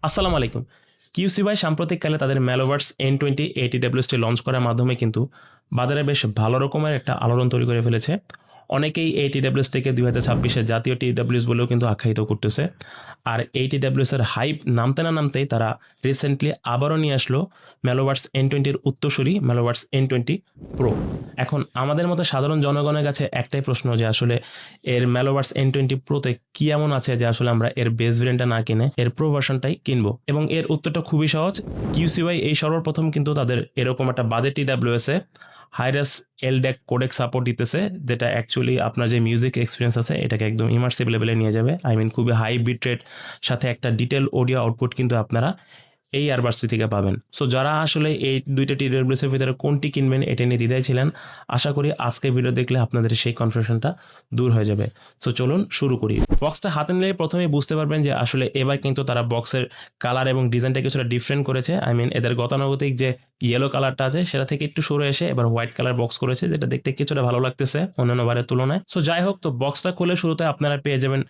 আসসালামু আলাইকুম। কিউসিবাই সাম্প্রতিককালে তাদের ম্যালোভার্স N20 ATWSটি লঞ্চ করার মাধ্যমে কিন্তু বাজারে বেশ ভালো রকমের একটা আলোড়ন তৈরি করে ফেলেছে। অনেকেই ATWSটিকে 2026 এর জাতীয় TWS বলেও কিন্তু আখ্যায়িত করতেছে। আর ATWS এর হাইপ নামতে না নামতেই তারা রিসেন্টলি আবারও নিয়ে আসলো ম্যালোভার্স N20 এর উত্তরসূরি ম্যালোভার্স N20 Pro। এখন আমাদের মতো সাধারণ জনগণের কাছে একটাই প্রশ্ন যে আসলে এর ম্যালোভার্স N20 Pro-তে কি এমন আছে যে আসলে আমরা এর বেস ভেরিয়েন্টটা না কিনে এর প্রো ভার্সনটাই কিনবো? এবং এর উত্তরটা খুবই সহজ। কিউসিওয়াই এই সর্বপ্রথম কিন্তু তাদের এরকম একটা বাজেট TWS এ হাইরাস LDAC কোডেক সাপোর্ট দিতেছে, যেটা অ্যাকচুয়ালি আপনার যে মিউজিক এক্সপেরিয়েন্স আছে এটাকে একদম ইমার্সিভ লেভেলে নিয়ে যাবে। আই মিন খুবই হাই বিট রেট সাথে একটা ডিটেল অডিও আউটপুট কিন্তু আপনারা এই ইয়ারবাডসটি থেকে পাবেন। সো যারা আসলে এই দুইটা TWS এর ভিতরে কোনটি কিনবেন এটা নিয়ে দ্বিধায় ছিলেন, আশা করি আজকের ভিডিও দেখলে আপনাদের সেই কনফিউশনটা দূর হয়ে যাবে। সো চলুন শুরু করি। বক্সটা হাতে নিলে প্রথমেই বুঝতে পারবেন যে আসলে এবার কিন্তু তারা বক্সের কালার এবং ডিজাইনটা কিছুটা ডিফারেন্ট করেছে। আই মিন এদের গতানুগতিক যে ইয়েলো কালারটা আছে সেটা থেকে একটু সরে এসে এবার হোয়াইট কালার বক্স করেছে, যেটা দেখতে কিছুটা ভালো লাগতেছে অন্যান্য বারের তুলনায়। সো যাই হোক, তো বক্সটা খুলে শুরুতে আপনারা পেয়ে যাবেন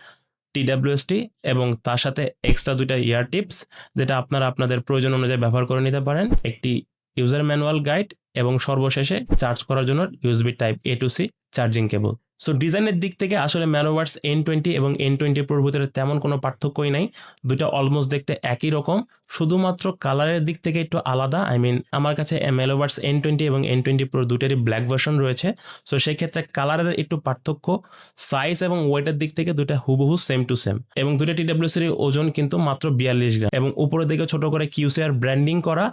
TWSটি এবং তার সাথে এক্সট্রা দুইটা ইয়ার টিপস, যেটা আপনারা আপনাদের প্রয়োজন অনুযায়ী ব্যবহার করে নিতে পারেন, একটি ইউজার ম্যানুয়াল গাইড এবং সর্বশেষে চার্জ করার জন্য USB type A to C charging cable. So ডিজাইনের দিক থেকে আসলে ম্যানোভার্স N20 এবং N20 Proর ভিতরে তেমন কোনো পার্থক্যই নাই। দুইটা অলমোস্ট দেখতে একই রকম, শুধুমাত্র কালারের দিক থেকে একটু আলাদা। আই মিন আমার কাছে ম্যানোভার্স N20 এবং N20 Pro দুটারই ব্ল্যাক ভার্সন রয়েছে। সো সেই ক্ষেত্রে কালারের একটু পার্থক্য, সাইজ এবং ওয়েটের দিক থেকে দুটা হুবহু সেম টু সেম। এবং দুটা TWS এর ওজন কিন্তু মাত্র 42 গ্রাম এবং উপরের দিকে ছোট করে কিউসিআর ব্র্যান্ডিং করা,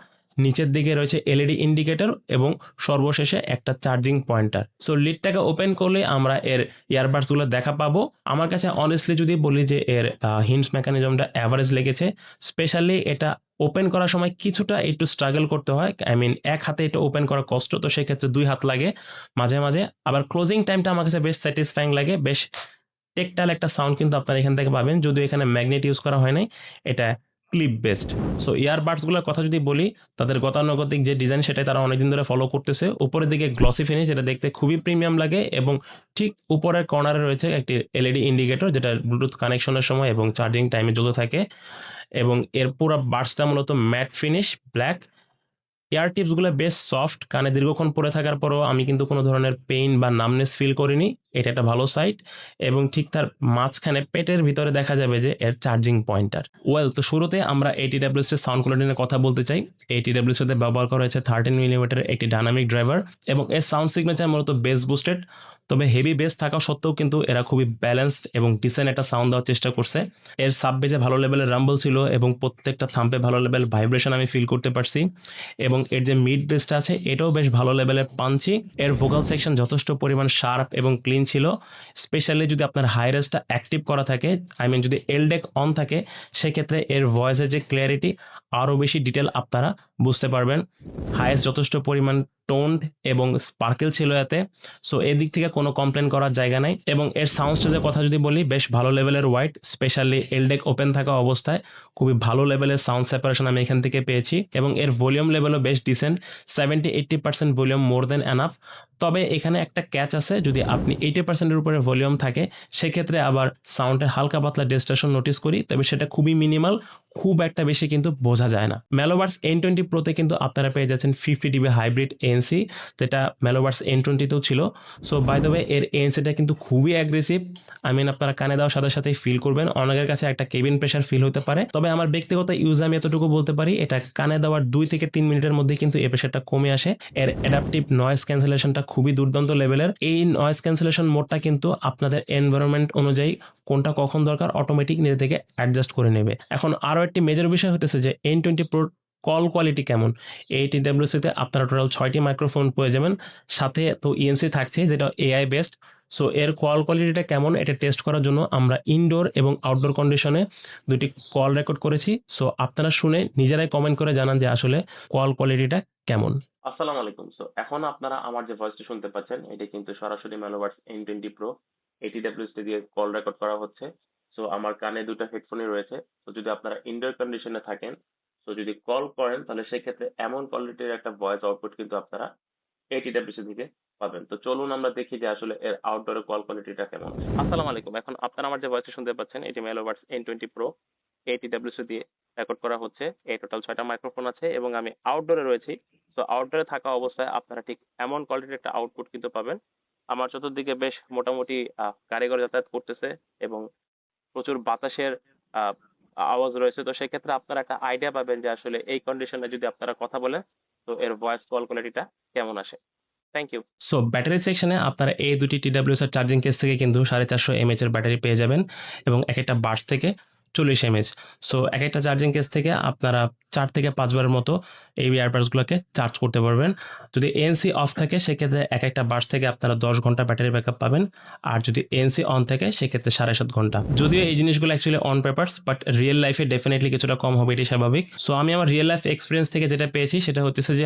নিচের দিকে রয়েছে LED ইন্ডিকেটর এবং সর্বশেষে একটা চার্জিং পয়েন্টার। সো লিডটাকে ওপেন করলে আমরা এর ইয়ারবাডসগুলো দেখা পাবো। আমার কাছে অনেস্টলি যদি বলি যে এর হিন্স মেকানিজমটা অ্যাভারেজ লেগেছে। স্পেশালি এটা ওপেন করার সময় কিছুটা একটু স্ট্রাগল করতে হয়। আই মিন এক হাতে এটা ওপেন করা কষ্ট, তো সেক্ষেত্রে দুই হাত লাগে মাঝে মাঝে। আবার ক্লোজিং টাইমটা আমার কাছে বেশ স্যাটিসফাইং লাগে। বেশ টেকটাইল একটা সাউন্ড কিন্তু আপনারা এখান থেকে পাবেন, যদিও এখানে ম্যাগনেট ইউজ করা হয় নাই, এটা ক্লিপ বেসড। সো ইয়ারবাডসগুলোর কথা যদি বলি, তাদের গতানুগতিক যে ডিজাইন সেটাই তারা অনেকদিন ধরে ফলো করতেছে। উপরের দিকে গ্লসি ফিনিশ, যেটা দেখতে খুবই প্রিমিয়াম লাগে এবং ঠিক উপরের কর্নারে রয়েছে একটি LED ইন্ডিকেটর, যেটা ব্লুটুথ কানেকশনের সময় এবং চার্জিং টাইমে জ্বলতে থাকে। এবং এর পুরো বাডসটা মূলত ম্যাট ফিনিশ ব্ল্যাক। এয়ার টিপসগুলো বেশ সফট, কানে দীর্ঘক্ষণ পরে থাকার পরও আমি কিন্তু কোনো ধরনের পেইন বা নামনেস ফিল করিনি। এটা একটা ভালো সাইড। এবং ঠিক তার মাঝখানে পেটের ভিতরে দেখা যাবে যে এর চার্জিং পয়েন্টার। তো শুরুতে আমরা ATWS এর সাউন্ড কোয়ালিটি নিয়ে কথা বলতে চাই। ATWS এর ব্যবহার করা হয়েছে 13 মিলিমিটার একটি ডাইনামিক ড্রাইভার এবং এর সাউন্ড সিগনেচার মূলত বেস বুস্টেড। তবে হেভি বেস থাকা সত্ত্বেও কিন্তু এরা খুবই ব্যালেন্সড এবং ডিসেন্ট একটা সাউন্ড দেওয়ার চেষ্টা করছে। এর সাব বেজে ভালো লেভেলের রাম্বল ছিল এবং প্রত্যেকটা থাম্পে ভালো লেভেল ভাইব্রেশন আমি ফিল করতে পারছি। এবং এর যে মিড বেসটা আছে এটাও বেশ ভালো লেভেলের পাঞ্চি। এর ভোকাল সেকশন যথেষ্ট পরিমাণ শার্প এবং ক্লিন ছিল। স্পেশালি যদি আপনার হাইরেসটা অ্যাক্টিভ করা থাকে, আই মিন যদি LDAC অন থাকে, সেক্ষেত্রে এর ভয়েসের যে ক্লিয়ারিটি আরও বেশি ডিটেল আপনারা বুঝতে পারবেন। হাইয়েস্ট যথেষ্ট পরিমাণ টোন্ড এবং স্পার্কেল ছিল এতে। সো এদিক থেকে কোনো কমপ্লেন করার জায়গা নাই। এবং এর সাউন্ড স্টেজের কথা যদি বলি, বেশ ভালো লেভেলের ওয়াইড, স্পেশালি LDAC ওপেন থাকা অবস্থায় খুবই ভালো লেভেলের সাউন্ড সেপারেশন আমি এখান থেকে পেয়েছি। এবং এর ভলিউম লেভেলও বেশ ডিসেন্ট, 70-80% ভলিউম মোর দেন এনাফ। তবে এখানে একটা ক্যাচ আছে, যদি আপনি 80%-এর উপরে ভলিউম থাকে সেক্ষেত্রে আবার সাউন্ডের হালকা পাতলা ডিস্টরশন নোটিস করি, তবে সেটা খুবই মিনিমাল, খুব একটা বেশি কিন্তু বোঝা যায় না। ম্যালোভার্স N20 Proতে কিন্তু আপনারা পেয়ে যাচ্ছেন 50 dB হাইব্রিড ANC, যেটা ম্যালোভার্স N20তেও ছিল। সো বাই দ্য ওয়ে এর ANCটা কিন্তু খুবই অ্যাগ্রেসিভ। আই মিন আপনারা কানে দেওয়ার সাথে সাথেই ফিল করবেন, অনেকের কাছে একটা কেবিন প্রেশার ফিল হতে পারে। তবে আমার ব্যক্তিগত ইউজ আমি এতটুকু বলতে পারি, এটা কানে দেওয়ার 2 থেকে 3 মিনিটের মধ্যে কিন্তু এই প্রেশারটা কমে আসে। এর অ্যাডাপটিভ নয়েজ ক্যান্সেলেশনটা খুবই দুর্দান্ত লেভেলের। এই নয়েজ ক্যান্সেলেশন মোডটা কিন্তু আপনাদের এনভায়রনমেন্ট অনুযায়ী কোনটা কখন দরকার অটোমেটিক নিজে থেকে অ্যাডজাস্ট করে নেবে। এখন আরও একটি মেজর বিষয় হতেছে যে N20 Pro কল কোয়ালিটি কেমন। এই TWS-তে আপনারা টোটাল 6টি মাইক্রোফোন পেয়ে যাবেন, সাথে তো ENC থাকছে যেটা AI বেসড। সো এর কল কোয়ালিটিটা কেমন এটা টেস্ট করার জন্য আমরা ইনডোর এবং আউটডোর কন্ডিশনে দুটি কল রেকর্ড করেছি। সো আপনারা শুনে নিজেরাই কমেন্ট করে জানান যে আসলে কল কোয়ালিটিটা কেমন। আসসালামু আলাইকুম। এখন আপনারা আমার যে ভয়েসটা শুনতে পাচ্ছেন এটা কিন্তু সরাসরি ম্যানোভার্স N20 Pro ATWS দিয়ে কল রেকর্ড করা হচ্ছে। আমার কানে দুটো হেডফোনই রয়েছে। যদি আপনারা ইনডোর কন্ডিশনে থাকেন, যদি কল করেন তাহলে সেক্ষেত্রে এমন কোয়ালিটির একটা ভয়েস আউটপুট কিন্তু আপনারা ATWS থেকে পাবেন। তো চলুন আমরা দেখি যে আসলে এর আউটডোরে কল কোয়ালিটিটা কেমন। আসসালামু আলাইকুম। এখন আপনারা আমার যে ভয়েসটা শুনতে পাচ্ছেন এটি ম্যানোভার্স N20 Pro ATWS দিয়ে রেকর্ড করা হচ্ছে। এই টোটাল ৬ টা মাইক্রোফোন আছে এবং আমি আউটডোরে রয়েছি। সো আউটডোরে থাকা অবস্থায় আপনারা ঠিক এমন কোয়ালিটির একটা আউটপুট কিন্তু পাবেন। আমার চতুর্দিকে বেশ মোটামুটি গাড়ি-ঘোড়া যাতায়াত করতেছে এবং প্রচুর বাতাসের আ আওয়াজ রয়েছে। তো সেক্ষেত্রে আপনারা একটা আইডিয়া পাবেন যে আসলে এই কন্ডিশনে যদি আপনারা কথা বলেন, তো এর ভয়েস কল কোয়ালিটিটা কেমন আসে। Thank you. সো ব্যাটারি সেকশনে আপনারা এই দুটি TWS এর চার্জিং কেস থেকে কিন্তু 450 mAh এর ব্যাটারি পেয়ে যাবেন এবং এক একটা বার্স থেকে 40 mAh। সো এক একটা চার্জিং কেস থেকে আপনারা 4 থেকে 5 বারের মতো এই ইয়ারবাডসগুলোকে চার্জ করতে পারবেন। যদি ANC অফ থাকে সেক্ষেত্রে এক একটা বার্স থেকে আপনারা 10 ঘন্টা ব্যাটারি ব্যাকআপ পাবেন, আর যদি ANC অন থাকে সেক্ষেত্রে 7.5 ঘন্টা। যদিও এই জিনিসগুলো actually on papers, but real লাইফে ডেফিনেটলি কিছুটা কম হবে, এটি স্বাভাবিক। সো আমি আমার রিয়েল লাইফ এক্সপিরিয়েন্স থেকে যেটা পেয়েছি সেটা হচ্ছে যে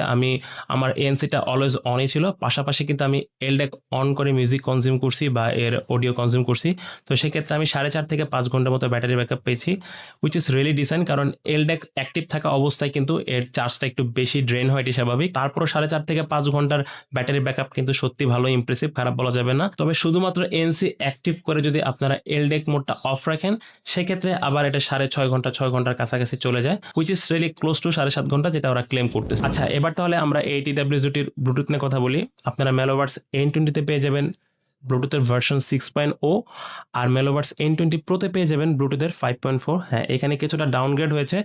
আমার এএনসিটা অলওয়েজ অনই ছিল, পাশাপাশি কিন্তু আমি এলডেক অন করে মিউজিক কনজিউম করছি বা এর অডিও কনজিউম করছি। তো সেক্ষেত্রে আমি 4.5 থেকে 5 ঘন্টার মতো ব্যাটারি ব্যাকআপ পেয়েছি, উইচ ইজ রিয়েলি ডিসেন্ট। কারণ এলডেক অ্যাক্টিভ থাকা অবস্থায় কিন্তু এর চার্জটা একটু বেশি ড্রেন হয়, এটি স্বাভাবিক। তারপরও 4.5 থেকে 5 ঘন্টার ব্যাটারি ব্যাকআপ কিন্তু সত্যি ভালো, ইমপ্রেসিভ, খারাপ বলা যাবে না। তবে শুধুমাত্র এএনসি অ্যাক্টিভ করে যদি আপনারা এলডেক মোডটা অফ রাখেন সেক্ষেত্রে আবার এটা 6.5 ঘন্টার কাছাকাছি চলে যায়, which is really close two 7.5 ঘন্টা, যেটা ওরা ক্লেম করতেছে। আচ্ছা, এবার তাহলে আমরা এই TWS-টির ব্লুটুথ নিয়ে কথা বলি। আপনারা মেলোভার্স N20 পেয়ে যাবেন ব্লুটুথের ভার্সন 6.0, আর মেলোভার্স N20 প্রোতে পেয়ে যাবেন ব্লুটুথের 5.4। হ্যাঁ, এখানে কিছুটা ডাউনগ্রেড হয়েছে,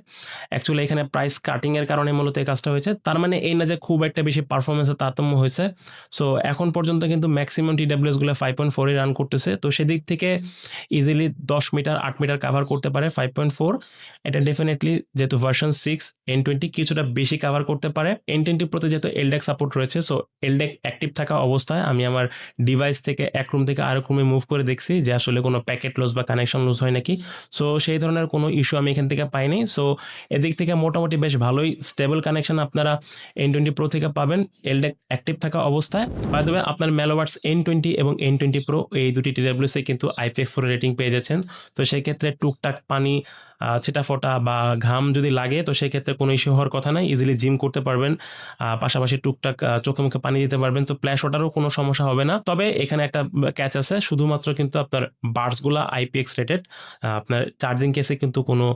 অ্যাকচুয়ালি এখানে প্রাইস কাটিং এর কারণে মূলত এই কাজটা হয়েছে। তার মানে এই না যে খুব একটা বেশি পারফরমেন্সের তারতম্য হয়েছে। সো এখন পর্যন্ত কিন্তু ম্যাক্সিমাম TWS-গুলো 5.4 রান করতেছে। তো সেদিক থেকে ইজিলি 10 মিটার 8 মিটার কাভার করতে পারে 5.4। এটা ডেফিনেটলি যেহেতু ভার্সন 6, N20 কিছুটা বেশি কাভার করতে পারে। N20 প্রতি যেহেতু এলডেক সাপোর্ট রয়েছে, সো এলডেক অ্যাক্টিভ থাকা অবস্থায় আমি আমার ডিভাইস থেকে এক রুম থেকে আরেক রুমে মুভ করে দেখছি যে আসলে কোনো প্যাকেট লস বা কানেকশন লস হয় নাকি। সো সেই ধরনের কোনো ইস্যু আমি এখান থেকে পাইনি। সো এদিক থেকে মোটামুটি বেশ ভালোই স্টেবল কানেকশন আপনারা N20 Pro থেকে পাবেন এলডেক অ্যাক্টিভ থাকা অবস্থায়। বাই দ্য ওয়ে, আপনার মেলোভার্স N20 এবং N20 Pro এই দুটি TWS-এ কিন্তু IPX4 রেটিং পেয়ে যাচ্ছেন। তো সেই ক্ষেত্রে টুকটাক পানি, ছিটাফোঁটা বা ঘাম যদি লাগে তো সেক্ষেত্রে কোনো ইস্যু হওয়ার কথা নয়, ইজিলি জিম করতে পারবেন, পাশাপাশি টুকটাক চোখে মুখে পানি দিতে পারবেন, তো প্ল্যাশ ওঠারও কোনো সমস্যা হবে না। তবে এখানে একটা ক্যাচ আছে, শুধুমাত্র কিন্তু আপনার বার্সগুলা IPX রেটেড, আপনার চার্জিং কেসে কিন্তু কোনো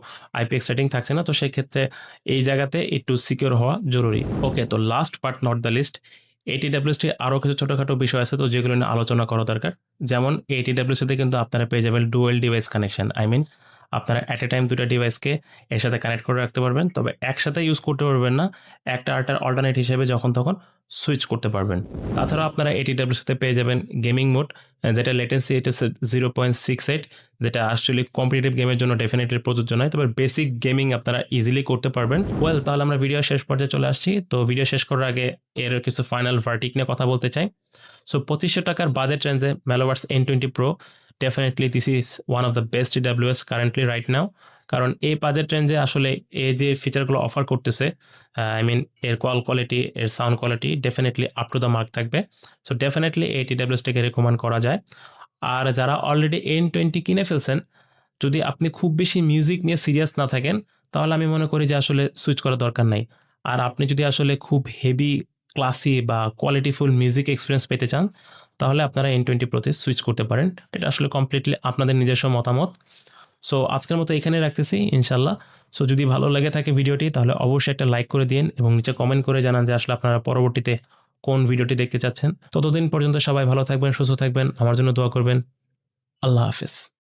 IPX রেটিং থাকছে না। তো সেক্ষেত্রে এই জায়গাতে একটু সিকিউর হওয়া জরুরি। ওকে, তো last but not the least, এই TWS-টি আরও কিছু ছোটোখাটো বিষয় আছে তো যেগুলো নিয়ে আলোচনা করা দরকার। যেমন এই TWS-তে কিন্তু আপনারা পেয়ে যাবেন dual device connection. I mean আপনারা অ্যাট এ টাইম দুটো ডিভাইসকে এর সাথে কানেক্ট করে রাখতে পারবেন, তবে একসাথে ইউজ করতে পারবেন না, একটা আরেকটার অল্টারনেট হিসেবে যখন তখন সুইচ করতে পারবেন। তাছাড়াও আপনারা এই TWS-তে পেয়ে যাবেন গেমিং মোড, যেটা লেটেন্সি এটা 0.68, যেটা অ্যাকচুয়ালি কম্পিটিটিভ গেমের জন্য ডেফিনেটলি প্রযোজ্য নয়, তবে বেসিক গেমিং আপনারা ইজিলি করতে পারবেন। ওয়েল, তাহলে আমরা ভিডিও শেষ পর্যায়ে চলে আসছি। তো ভিডিও শেষ করার আগে এর কিছু ফাইনাল ভার্ডিক নিয়ে কথা বলতে চাই। সো 2500 টাকার বাজেট রেঞ্জে মেলোভার্স N20 Pro, definitely this is one of the best TWS currently right now. কারণ এই বাজেট রেঞ্জে আসলে এই যে ফিচারগুলো অফার করতেছে, আই মিন এর কল কোয়ালিটি, এর sound quality definitely up to the mark থাকবে। সো ডেফিনেটলি এই TWS-টাকে রেকমেন্ড করা যায়। আর যারা অলরেডি N20 কিনে ফেলছেন, যদি আপনি খুব বেশি মিউজিক নিয়ে সিরিয়াস না থাকেন তাহলে আমি মনে করি যে আসলে সুইচ করার দরকার নাই। আর আপনি যদি আসলে খুব হেভি, ক্লাসি বা কোয়ালিটিফুল মিউজিক এক্সপেরিয়েন্স পেতে চান তাহলে আপনারা N20 Pro-তে সুইচ করতে পারেন। এটা আসলে কমপ্লিটলি আপনাদের নিজস্ব মতামত। সো আজকের মতো এখানেই রাখতেছি ইনশাল্লাহ। সো যদি ভালো লেগে থাকে ভিডিওটি তাহলে অবশ্যই একটা লাইক করে দিন এবং নিচে কমেন্ট করে জানান যে আসলে আপনারা পরবর্তীতে কোন ভিডিওটি দেখতে চাচ্ছেন। ততদিন পর্যন্ত সবাই ভালো থাকবেন, সুস্থ থাকবেন, আমার জন্য দোয়া করবেন। আল্লাহ হাফেজ।